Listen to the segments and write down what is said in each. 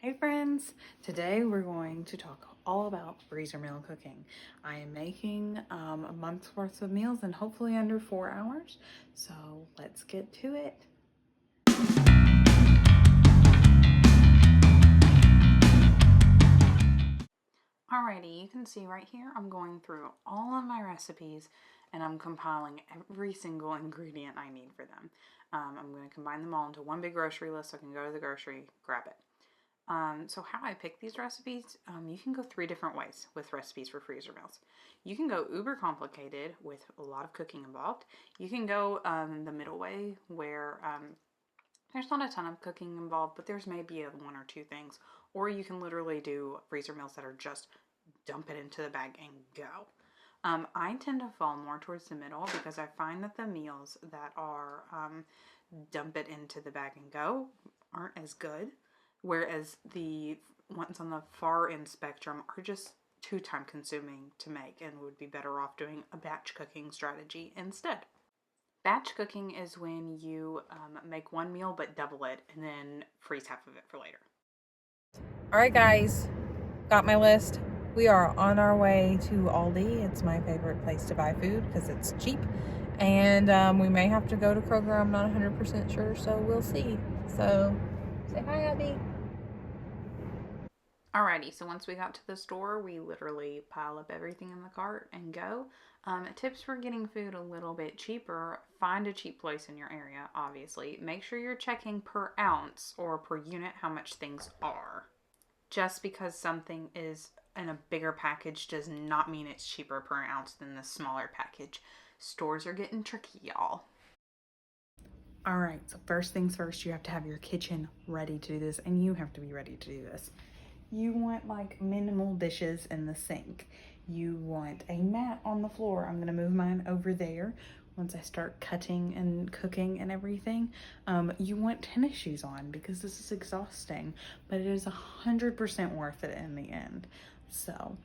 Hey friends, today we're going to talk all about freezer meal cooking. I am making a month's worth of meals in hopefully under 4 hours, so let's get to it. Alrighty, you can see right here I'm going through all of my recipes and I'm compiling every single ingredient I need for them. I'm going to combine them all into one big grocery list so I can go to the grocery, grab it. So how I pick these recipes, you can go 3 different ways with recipes for freezer meals. You can go uber complicated with a lot of cooking involved. You can go the middle way where there's not a ton of cooking involved, but there's maybe one or two things. Or you can literally do freezer meals that are just dump it into the bag and go. I tend to fall more towards the middle because I find that the meals that are dump it into the bag and go aren't as good, whereas the ones on the far end spectrum are just too time consuming to make and would be better off doing a batch cooking strategy instead. Batch cooking is when you make one meal but double it and then freeze half of it for later. All right, guys, got my list. We are on our way to Aldi. It's my favorite place to buy food because it's cheap. And we may have to go to Kroger. I'm not 100% sure, so we'll see. So say hi, Abby. Alrighty, so once we got to the store, we literally pile up everything in the cart and go. Tips for getting food a little bit cheaper: find a cheap place in your area, obviously. Make sure you're checking per ounce or per unit how much things are. Just because something is in a bigger package does not mean it's cheaper per ounce than the smaller package. Stores are getting tricky, y'all. All right, so first things first, you have to have your kitchen ready to do this, and you have to be ready to do this. You want like minimal dishes in the sink. You want a mat on the floor. I'm gonna move mine over there once I start cutting and cooking and everything. You want tennis shoes on because this is exhausting, but it is 100% worth it in the end. So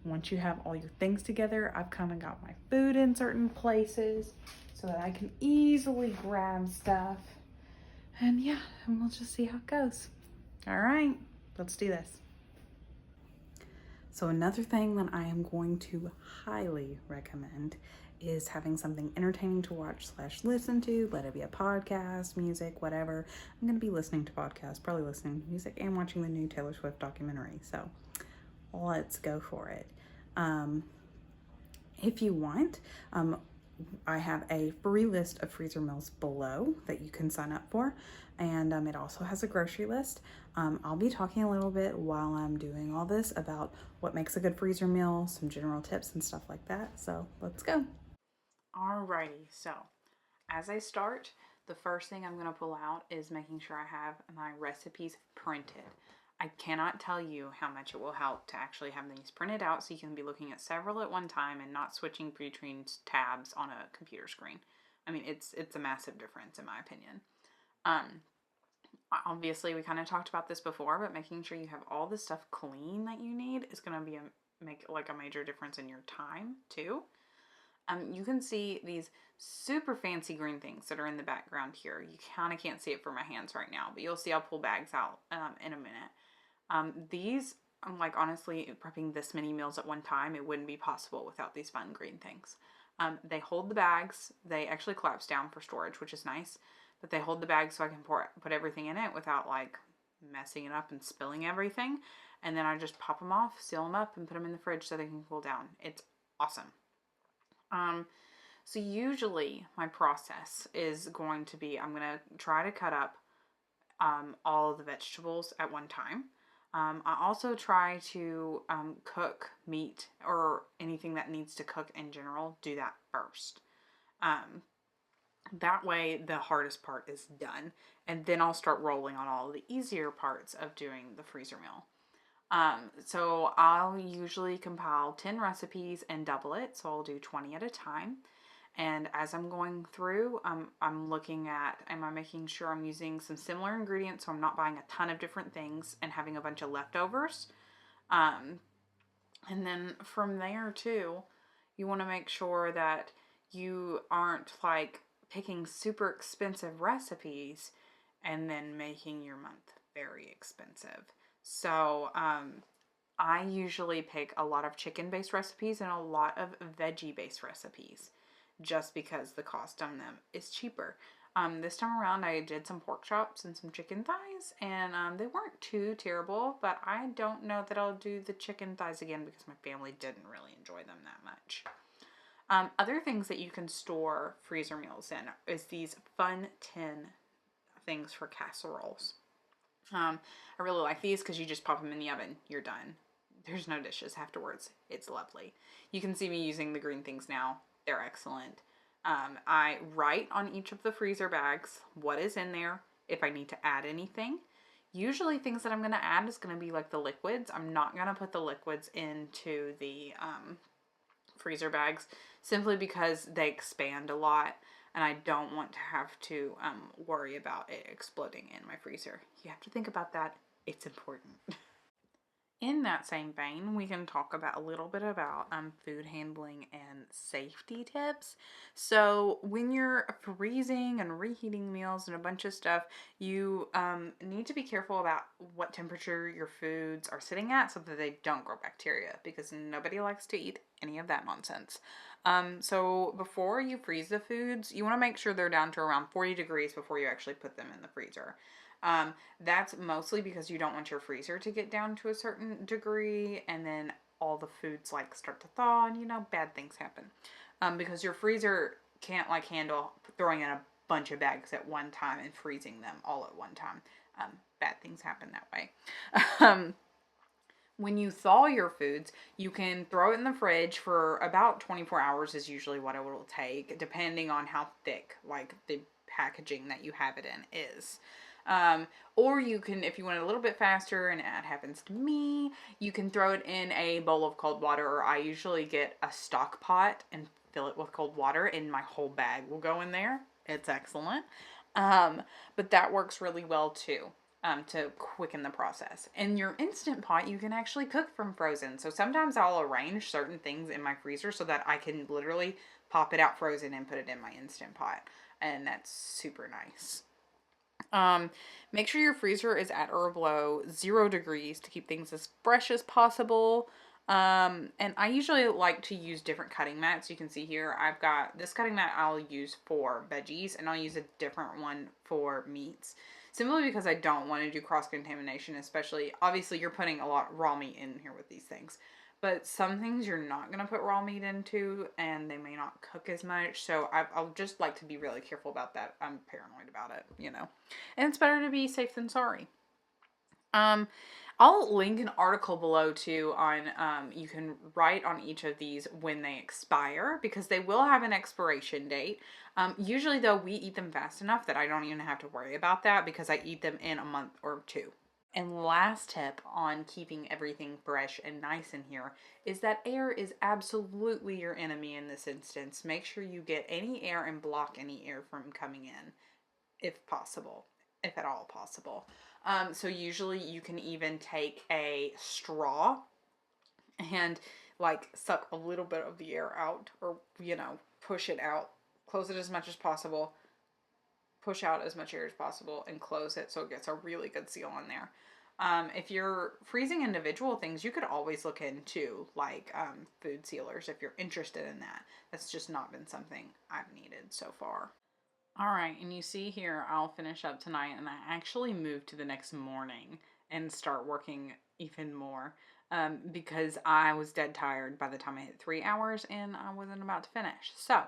once you have all your things together, I've kind of got my food in certain places so that I can easily grab stuff. And yeah, and we'll just see how it goes. All right, let's do this. So another thing that I am going to highly recommend is having something entertaining to watch slash listen to, let it be a podcast, music, whatever. I'm going to be listening to podcasts, probably listening to music and watching the new Taylor Swift documentary. So let's go for it. If you want, I have a free list of freezer meals below that you can sign up for, and it also has a grocery list. I'll be talking a little bit while I'm doing all this about what makes a good freezer meal, some general tips and stuff like that. So let's go. Alrighty, so as I start, the first thing I'm going to pull out is making sure I have my recipes printed. I cannot tell you how much it will help to actually have these printed out so you can be looking at several at one time and not switching between tabs on a computer screen. I mean, it's a massive difference in my opinion. Um, Obviously, we kind of talked about this before, but making sure you have all the stuff clean that you need is going to make like a major difference in your time too. You can see these super fancy green things that are in the background here. You kind of can't see it for my hands right now, but you'll see I'll pull bags out in a minute. These, I'm like, honestly, prepping this many meals at one time, it wouldn't be possible without these fun green things. They hold the bags. They actually collapse down for storage, which is nice, but they hold the bag so I can put everything in it without like messing it up and spilling everything. And then I just pop them off, seal them up, and put them in the fridge so they can cool down. It's awesome. Um, so usually my process is going to be I'm going to try to cut up all of the vegetables at one time. I also try to cook meat or anything that needs to cook in general, do that first. Um, that way the hardest part is done. And then I'll start rolling on all the easier parts of doing the freezer meal. So I'll usually compile 10 recipes and double it. So I'll do 20 at a time. And as I'm going through, I'm looking at, am I making sure I'm using some similar ingredients so I'm not buying a ton of different things and having a bunch of leftovers. Um, and then from there too, you want to make sure that you aren't like picking super expensive recipes and then making your month very expensive. So, I usually pick a lot of chicken-based recipes and a lot of veggie-based recipes just because the cost on them is cheaper. This time around, I did some pork chops and some chicken thighs, and they weren't too terrible, but I don't know that I'll do the chicken thighs again because my family didn't really enjoy them that much. Other things that you can store freezer meals in is these fun tin things for casseroles. I really like these because you just pop them in the oven. You're done. There's no dishes afterwards. It's lovely. You can see me using the green things now. They're excellent. I write on each of the freezer bags what is in there, if I need to add anything. Usually things that I'm going to add is going to be like the liquids. I'm not going to put the liquids into the freezer bags simply because they expand a lot and I don't want to have to worry about it exploding in my freezer. You have to think about that. It's important. In that same vein, we can talk about a little bit about food handling and safety tips. So when you're freezing and reheating meals and a bunch of stuff, you need to be careful about what temperature your foods are sitting at so that they don't grow bacteria, because nobody likes to eat any of that nonsense. So before you freeze the foods, you want to make sure they're down to around 40 degrees before you actually put them in the freezer. That's mostly because you don't want your freezer to get down to a certain degree and then all the foods like start to thaw and bad things happen. Because your freezer can't like handle throwing in a bunch of bags at one time and freezing them all at one time. Bad things happen that way. When you thaw your foods, you can throw it in the fridge for about 24 hours is usually what it will take, depending on how thick like the packaging that you have it in is. Or you can, if you want it a little bit faster, and that happens to me, you can throw it in a bowl of cold water, or I usually get a stock pot and fill it with cold water, and my whole bag will go in there. It's excellent. But that works really well too. To quicken the process. In your Instant Pot, you can actually cook from frozen. So sometimes I'll arrange certain things in my freezer so that I can literally pop it out frozen and put it in my Instant Pot. And that's super nice. Make sure your freezer is at or below 0 degrees to keep things as fresh as possible. And I usually like to use different cutting mats. You can see here, I've got this cutting mat I'll use for veggies, and I'll use a different one for meats. Simply because I don't want to do cross-contamination, especially, obviously you're putting a lot of raw meat in here with these things. But some things you're not going to put raw meat into, and they may not cook as much. So I'll just like to be really careful about that. I'm paranoid about it, And it's better to be safe than sorry. I'll link an article below too on, you can write on each of these when they expire, because they will have an expiration date. Usually though, we eat them fast enough that I don't even have to worry about that because I eat them in a month or two. And last tip on keeping everything fresh and nice in here is that air is absolutely your enemy in this instance. Make sure you get any air and block any air from coming in, if possible, if at all possible. So usually you can even take a straw and like suck a little bit of the air out, or, push it out, close it as much as possible, push out as much air as possible, and close it so it gets a really good seal on there. If you're freezing individual things, you could always look into like food sealers if you're interested in that. That's just not been something I've needed so far. All right, and you see here, I'll finish up tonight, and I actually moved to the next morning and start working even more because I was dead tired by the time I hit 3 hours and I wasn't about to finish. So,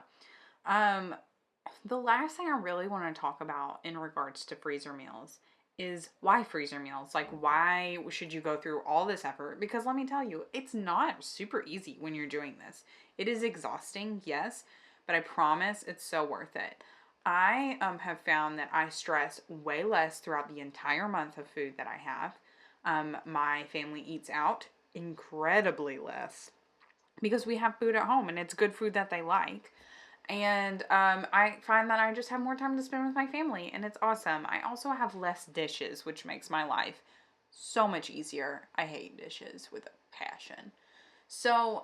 the last thing I really want to talk about in regards to freezer meals is why freezer meals? Like, why should you go through all this effort? Because let me tell you, it's not super easy when you're doing this. It is exhausting, yes, but I promise it's so worth it. I have found that I stress way less throughout the entire month of food that I have. My family eats out incredibly less because we have food at home and it's good food that they like. And I find that I just have more time to spend with my family, and it's awesome. I also have less dishes, which makes my life so much easier. I hate dishes with a passion. So,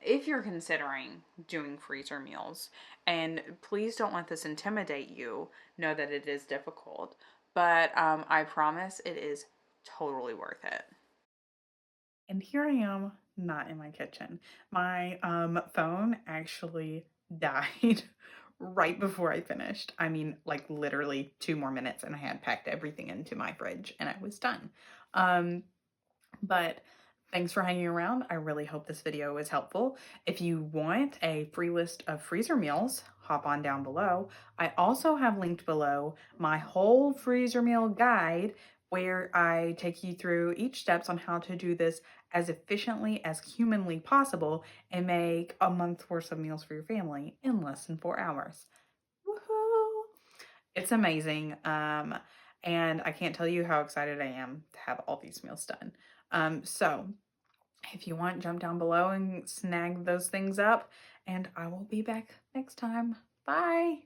if you're considering doing freezer meals, and please don't let this intimidate you, know that it is difficult, but I promise it is totally worth it. And here I am, not in my kitchen. My phone actually died right before I finished. I mean, like literally 2 more minutes, and I had packed everything into my fridge and I was done. Um, but thanks for hanging around. I really hope this video was helpful. If you want a free list of freezer meals, hop on down below. I also have linked below my whole freezer meal guide where I take you through each steps on how to do this as efficiently as humanly possible and make a month's worth of meals for your family in less than 4 hours. Woohoo! It's amazing. And I can't tell you how excited I am to have all these meals done. So if you want, jump down below and snag those things up, and I will be back next time. Bye.